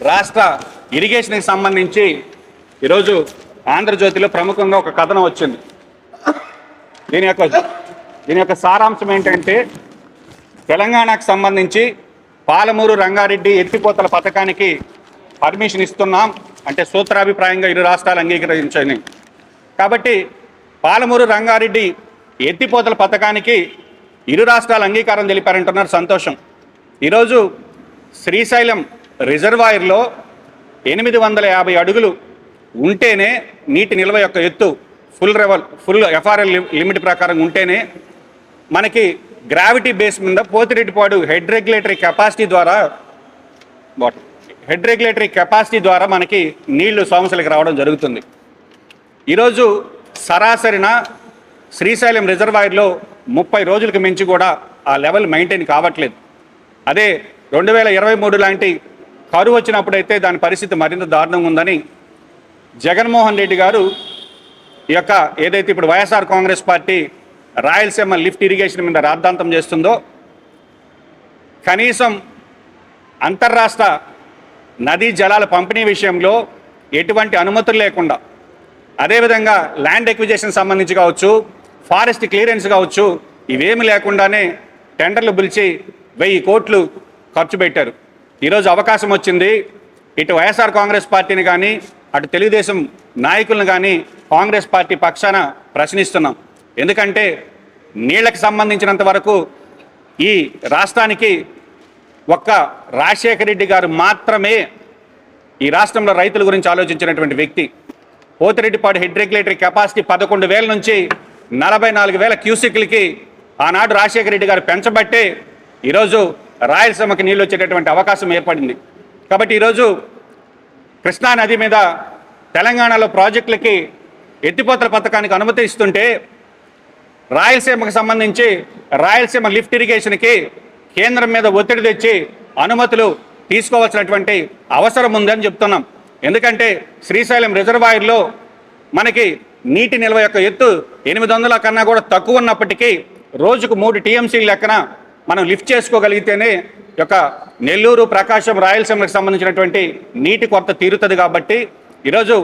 రాష్ట్ర ఇరిగేషన్కి సంబంధించి ఈరోజు ఆంధ్రజ్యోతిలో ప్రముఖంగా ఒక కథనం వచ్చింది. దీని యొక్క సారాంశం ఏంటంటే, తెలంగాణకు సంబంధించి పాలమూరు రంగారెడ్డి ఎత్తిపోతల పథకానికి పర్మిషన్ ఇస్తున్నాం అంటే సూత్రాభిప్రాయంగా ఇరు రాష్ట్రాలు అంగీకరించాయి. కాబట్టి పాలమూరు రంగారెడ్డి ఎత్తిపోతల పథకానికి ఇరు రాష్ట్రాలు అంగీకారం తెలిపారంటున్నారు. సంతోషం. ఈరోజు శ్రీశైలం రిజర్వాయర్లో 850 అడుగులు ఉంటేనే నీటి నిల్వ యొక్క ఎత్తు ఫుల్ ఎఫ్ఆర్ఎల్ లిమిట్ ప్రకారం ఉంటేనే మనకి గ్రావిటీ బేస్ మీద పోతిరెడ్డిపాడు హెడ్ రెగ్యులేటరీ కెపాసిటీ ద్వారా మనకి నీళ్లు సోమశిలకి రావడం జరుగుతుంది. ఈరోజు సరాసరిన శ్రీశైలం రిజర్వాయర్లో 30 రోజులకు మించి కూడా ఆ లెవెల్ మెయింటైన్ కావట్లేదు. అదే 2023 లాంటి కరువు వచ్చినప్పుడైతే దాని పరిస్థితి మరింత దారుణంగా ఉందని జగన్మోహన్ రెడ్డి గారు ఈ యొక్క ఏదైతే ఇప్పుడు YSR Congress party Rayalaseema lift irrigation మీద రాద్ధాంతం చేస్తుందో, కనీసం అంతర్రాష్ట్ర నదీ జలాల పంపిణీ విషయంలో ఎటువంటి అనుమతులు లేకుండా, అదేవిధంగా ల్యాండ్ ఎక్విజిషన్ సంబంధించి కావచ్చు, ఫారెస్ట్ క్లియరెన్స్ కావచ్చు, ఇవేమి లేకుండానే టెండర్లు పిలిచి 1000 కోట్లు ఖర్చు పెట్టారు. ఈరోజు అవకాశం వచ్చింది. ఇటు వైఎస్ఆర్ కాంగ్రెస్ పార్టీని కానీ అటు తెలుగుదేశం నాయకులను కానీ కాంగ్రెస్ పార్టీ పక్షాన ప్రశ్నిస్తున్నాం. ఎందుకంటే నీళ్లకు సంబంధించినంత వరకు ఈ రాష్ట్రానికి ఒక్క రాజశేఖర రెడ్డి గారు మాత్రమే ఈ రాష్ట్రంలో రైతుల గురించి ఆలోచించినటువంటి వ్యక్తి. పోతిరెడ్డిపాడు హెడ్ రెగ్యులేటరీ కెపాసిటీ 11,000 నుంచి 44,000 క్యూసెక్లకి ఆనాడు రాజశేఖర రెడ్డి గారు పెంచబట్టే ఈరోజు రాయలసీమకి నీళ్ళు వచ్చేటటువంటి అవకాశం ఏర్పడింది. కాబట్టి ఈరోజు కృష్ణా నది మీద తెలంగాణలో ప్రాజెక్టులకి ఎత్తిపోతల పథకానికి అనుమతి ఇస్తుంటే, రాయలసీమకు సంబంధించి రాయలసీమ లిఫ్ట్ ఇరిగేషన్కి కేంద్రం మీద ఒత్తిడి తెచ్చి అనుమతులు తీసుకోవాల్సినటువంటి అవసరం ఉందని చెప్తున్నాం. ఎందుకంటే శ్రీశైలం రిజర్వాయర్లో మనకి నీటి నిల్వ యొక్క ఎత్తు 800 కన్నా కూడా తక్కువ ఉన్నప్పటికీ రోజుకు 3 టీఎంసీ లెక్కన మనం లిఫ్ట్ చేసుకోగలిగితేనే యొక్క నెల్లూరు, ప్రకాశం, రాయలసీమలకు సంబంధించినటువంటి నీటి కొరత తీరుతుంది. కాబట్టి ఈరోజు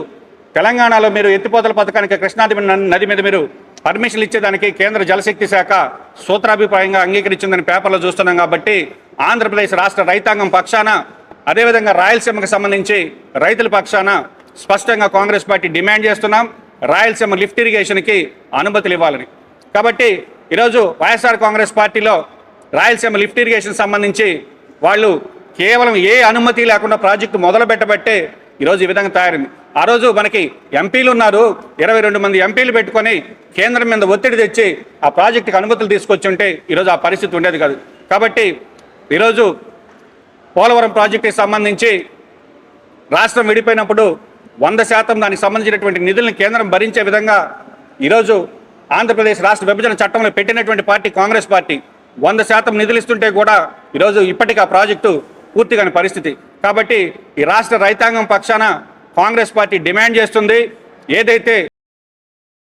తెలంగాణలో మీరు ఎత్తిపోతల పథకానికి కృష్ణా నది మీద మీరు పర్మిషన్లు ఇచ్చేదానికి కేంద్ర జలశక్తి శాఖ సూత్రాభిప్రాయంగా అంగీకరించిందని పేపర్లో చూస్తున్నాం. కాబట్టి ఆంధ్రప్రదేశ్ రాష్ట్ర రైతాంగం పక్షాన, అదేవిధంగా రాయలసీమకు సంబంధించి రైతుల పక్షాన స్పష్టంగా కాంగ్రెస్ పార్టీ డిమాండ్ చేస్తున్నాం, రాయలసీమ లిఫ్ట్ ఇరిగేషన్కి అనుమతులు ఇవ్వాలని. కాబట్టి ఈరోజు వైఎస్ఆర్ కాంగ్రెస్ పార్టీలో రాయలసీమ లిఫ్ట్ ఇరిగేషన్ సంబంధించి వాళ్ళు కేవలం ఏ అనుమతి లేకుండా ప్రాజెక్టు మొదలు పెట్టబట్టే ఈరోజు ఈ విధంగా తయారైంది. ఆ రోజు మనకి ఎంపీలు ఉన్నారు, 22 మంది ఎంపీలు పెట్టుకొని కేంద్రం మీద ఒత్తిడి తెచ్చి ఆ ప్రాజెక్టుకి అనుమతులు తీసుకొచ్చి ఉంటే ఈరోజు ఆ పరిస్థితి ఉండేది కాదు. కాబట్టి ఈరోజు పోలవరం ప్రాజెక్టుకి సంబంధించి రాష్ట్రం విడిపోయినప్పుడు 100% దానికి సంబంధించినటువంటి నిధులను కేంద్రం భరించే విధంగా ఈరోజు ఆంధ్రప్రదేశ్ రాష్ట్ర విభజన చట్టంలో పెట్టినటువంటి పార్టీ కాంగ్రెస్ పార్టీ 100% నిధులు ఇస్తుంటే కూడా ఈరోజు ఇప్పటికీ ఆ ప్రాజెక్టు పూర్తిగాని పరిస్థితి. కాబట్టి ఈ రాష్ట్ర రైతాంగం పక్షాన కాంగ్రెస్ పార్టీ డిమాండ్ చేస్తుంది, ఏదైతే